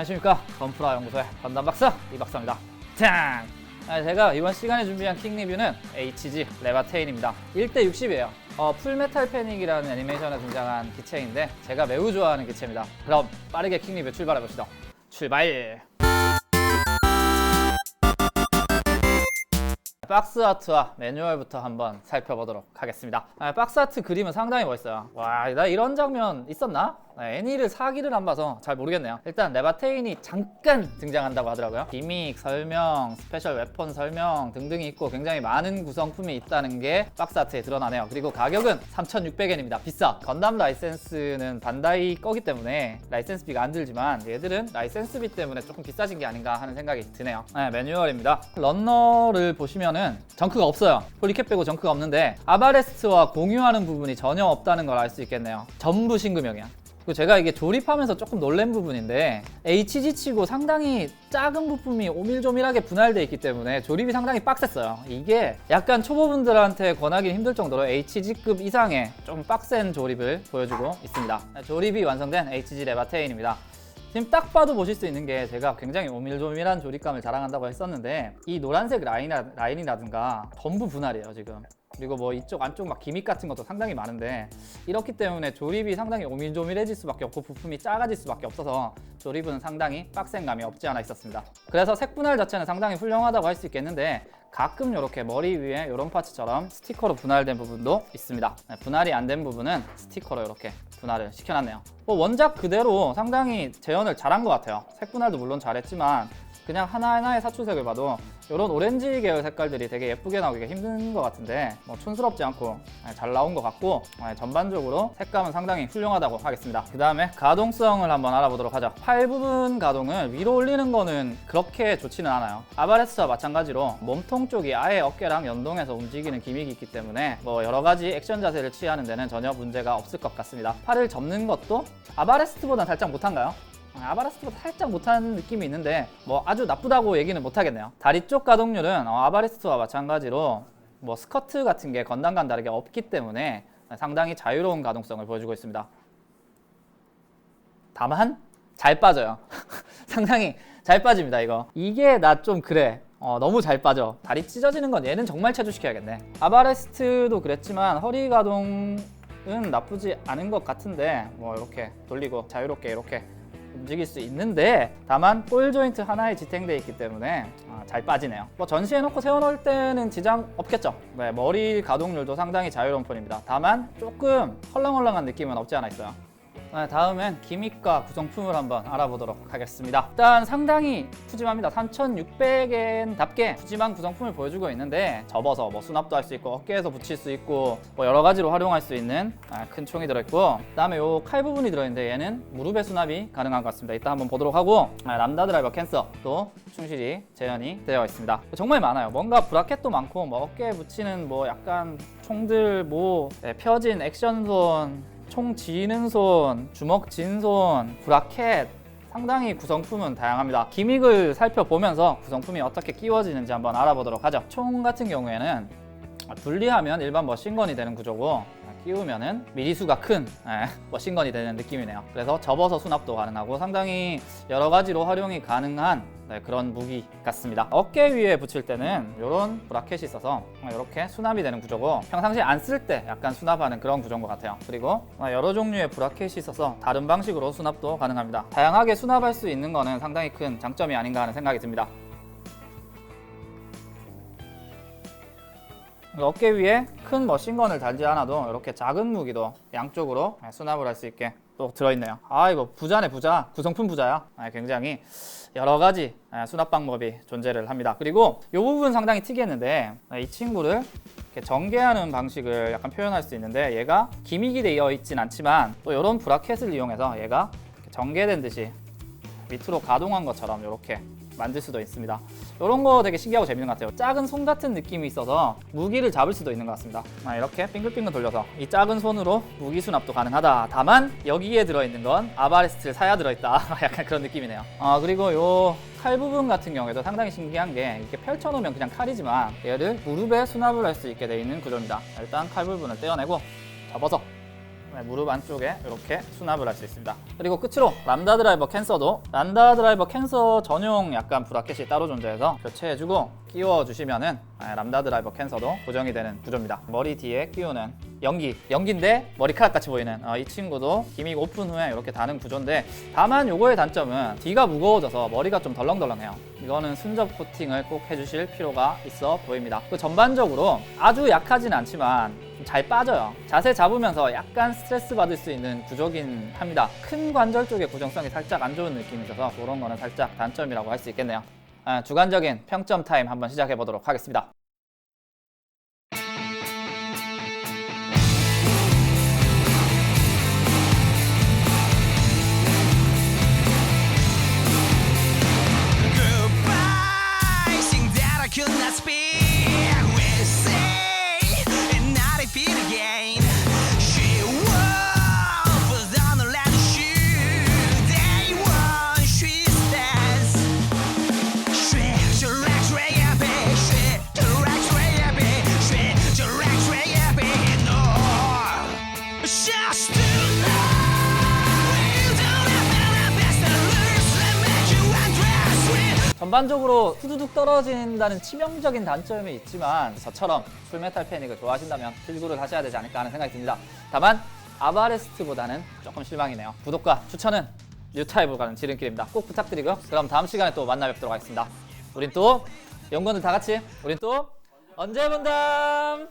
안녕하십니까. 건프라 연구소의 건담 박사 이박사입니다. 짠! 제가 이번 시간에 준비한 킹 리뷰는 HG 레바테인입니다. 1대 60이에요. 풀메탈 패닉이라는 애니메이션에 등장한 기체인데 제가 매우 좋아하는 기체입니다. 그럼 빠르게 킹 리뷰 출발해봅시다. 출발! 박스 아트와 매뉴얼부터 한번 살펴보도록 하겠습니다. 박스 아트 그림은 상당히 멋있어요. 와, 나 이런 장면 있었나? 애니를 사기를 안 봐서 잘 모르겠네요. 일단 레바테인이 잠깐 등장한다고 하더라고요. 기믹 설명, 스페셜 웨폰 설명 등등이 있고 굉장히 많은 구성품이 있다는 게 박스 아트에 드러나네요. 그리고 가격은 3,600엔입니다. 비싸. 건담 라이센스는 반다이 거기 때문에 라이센스비가 안 들지만 얘들은 라이센스비 때문에 조금 비싸진 게 아닌가 하는 생각이 드네요. 매뉴얼입니다. 런너를 보시면은 정크가 없어요. 폴리캡 빼고 정크가 없는데 아바레스트와 공유하는 부분이 전혀 없다는 걸 알 수 있겠네요. 전부 신규명이야. 그리고 제가 이게 조립하면서 조금 놀란 부분인데 HG 치고 상당히 작은 부품이 오밀조밀하게 분할되어 있기 때문에 조립이 상당히 빡셌어요. 이게 약간 초보분들한테 권하기 힘들 정도로 HG급 이상의 좀 빡센 조립을 보여주고 있습니다. 조립이 완성된 HG 레바테인입니다. 지금 딱 봐도 보실 수 있는 게 제가 굉장히 오밀조밀한 조립감을 자랑한다고 했었는데 이 노란색 라인이라든가 전부 분할이에요 지금. 그리고 뭐 이쪽 안쪽 막 기믹 같은 것도 상당히 많은데 이렇기 때문에 조립이 상당히 오밀조밀해질 수밖에 없고 부품이 작아질 수밖에 없어서 조립은 상당히 빡센 감이 없지 않아 있었습니다. 그래서 색 분할 자체는 상당히 훌륭하다고 할 수 있겠는데 가끔 이렇게 머리 위에 이런 파츠처럼 스티커로 분할된 부분도 있습니다. 분할이 안 된 부분은 스티커로 이렇게 분할을 시켜놨네요. 원작 그대로 상당히 재현을 잘한 것 같아요. 색 분할도 물론 잘했지만 그냥 하나하나의 사출색을 봐도 이런 오렌지 계열 색깔들이 되게 예쁘게 나오기가 힘든 것 같은데 뭐 촌스럽지 않고 잘 나온 것 같고 전반적으로 색감은 상당히 훌륭하다고 하겠습니다. 그 다음에 가동성을 한번 알아보도록 하죠. 팔 부분 가동을 위로 올리는 거는 그렇게 좋지는 않아요. 아바레스트와 마찬가지로 몸통 쪽이 아예 어깨랑 연동해서 움직이는 기믹이 있기 때문에 뭐 여러 가지 액션 자세를 취하는 데는 전혀 문제가 없을 것 같습니다. 팔을 접는 것도 아바레스트보다는 살짝 못한가요? 아바레스트보다 살짝 못하는 느낌이 있는데 뭐 아주 나쁘다고 얘기는 못하겠네요. 다리 쪽 가동률은 아바레스트와 마찬가지로 뭐 스커트 같은 게 건담과는 다르게 없기 때문에 상당히 자유로운 가동성을 보여주고 있습니다. 다만 잘 빠져요. 상당히 잘 빠집니다. 이게 나 좀 그래. 너무 잘 빠져. 다리 찢어지는 건 얘는 정말 체조시켜야겠네. 아바레스트도 그랬지만 허리 가동은 나쁘지 않은 것 같은데 뭐 이렇게 돌리고 자유롭게 이렇게 움직일 수 있는데 다만 볼 조인트 하나에 지탱되어 있기 때문에 잘 빠지네요. 뭐 전시해놓고 세워놓을 때는 지장 없겠죠. 머리 가동률도 상당히 자유로운 편입니다. 다만 조금 헐렁헐렁한 느낌은 없지 않아 있어요. 다음엔 기믹과 구성품을 한번 알아보도록 하겠습니다. 일단 상당히 푸짐합니다. 3,600엔답게 푸짐한 구성품을 보여주고 있는데 접어서 뭐 수납도 할 수 있고 어깨에서 붙일 수 있고 뭐 여러 가지로 활용할 수 있는 큰 총이 들어있고 그 다음에 요 칼 부분이 들어있는데 얘는 무릎에 수납이 가능한 것 같습니다. 이따 한번 보도록 하고 람다 드라이버 캔서도 충실히 재현이 되어 있습니다. 정말 많아요. 뭔가 브라켓도 많고 뭐 어깨에 붙이는 뭐 약간 총들 뭐 펴진 액션손 총 쥐는 손, 주먹 진 손, 브라켓 상당히 구성품은 다양합니다. 기믹을 살펴보면서 구성품이 어떻게 끼워지는지 한번 알아보도록 하죠. 총 같은 경우에는 분리하면 일반 머신건이 되는 구조고 끼우면은 미리수가 큰 머신건이 되는 느낌이네요. 그래서 접어서 수납도 가능하고 상당히 여러 가지로 활용이 가능한 그런 무기 같습니다. 어깨 위에 붙일 때는 이런 브라켓이 있어서 이렇게 수납이 되는 구조고 평상시에 안 쓸 때 약간 수납하는 그런 구조인 것 같아요. 그리고 여러 종류의 브라켓이 있어서 다른 방식으로 수납도 가능합니다. 다양하게 수납할 수 있는 거는 상당히 큰 장점이 아닌가 하는 생각이 듭니다. 어깨 위에 큰 머신건을 달지 않아도 이렇게 작은 무기도 양쪽으로 수납을 할 수 있게 또 들어있네요. 이거 부자네 부자. 구성품 부자야. 굉장히 여러 가지 수납 방법이 존재를 합니다. 그리고 이 부분 상당히 특이했는데 이 친구를 이렇게 전개하는 방식을 약간 표현할 수 있는데 얘가 기믹이 되어 있진 않지만 또 이런 브라켓을 이용해서 얘가 전개된 듯이 밑으로 가동한 것처럼 이렇게 만들 수도 있습니다. 이런 거 되게 신기하고 재밌는 것 같아요. 작은 손 같은 느낌이 있어서 무기를 잡을 수도 있는 것 같습니다. 이렇게 빙글빙글 돌려서 이 작은 손으로 무기 수납도 가능하다. 다만 여기에 들어있는 건 아바레스트를 사야 들어있다. 약간 그런 느낌이네요. 그리고 요 칼 부분 같은 경우에도 상당히 신기한 게 이렇게 펼쳐놓으면 그냥 칼이지만 얘를 무릎에 수납을 할 수 있게 되어 있는 구조입니다. 일단 칼 부분을 떼어내고 접어서 무릎 안쪽에 이렇게 수납을 할 수 있습니다. 그리고 끝으로 람다 드라이버 캔서도 람다 드라이버 캔서 전용 약간 브라켓이 따로 존재해서 교체해주고 끼워주시면은 람다 드라이버 캔서도 고정이 되는 구조입니다. 머리 뒤에 끼우는 연기인데 머리카락 같이 보이는 이 친구도 기믹 오픈 후에 이렇게 다는 구조인데, 다만 요거의 단점은 뒤가 무거워져서 머리가 좀 덜렁덜렁해요. 이거는 순접 코팅을 꼭 해주실 필요가 있어 보입니다. 그 전반적으로 아주 약하진 않지만 잘 빠져요. 자세 잡으면서 약간 스트레스 받을 수 있는 구조긴 합니다. 큰 관절 쪽의 구정성이 살짝 안 좋은 느낌이 있어서 그런 거는 살짝 단점이라고 할 수 있겠네요. 주관적인 평점 타임 한번 시작해 보도록 하겠습니다. 전반적으로 후두둑 떨어진다는 치명적인 단점이 있지만 저처럼 풀메탈 패닉을 좋아하신다면 필구를 하셔야 되지 않을까 하는 생각이 듭니다. 다만 아바레스트보다는 조금 실망이네요. 구독과 추천은 뉴타입으로 가는 지름길입니다. 꼭 부탁드리고요. 그럼 다음 시간에 또 만나 뵙도록 하겠습니다. 우린 또 연구원들 다 같이 우린 또 언제 본담!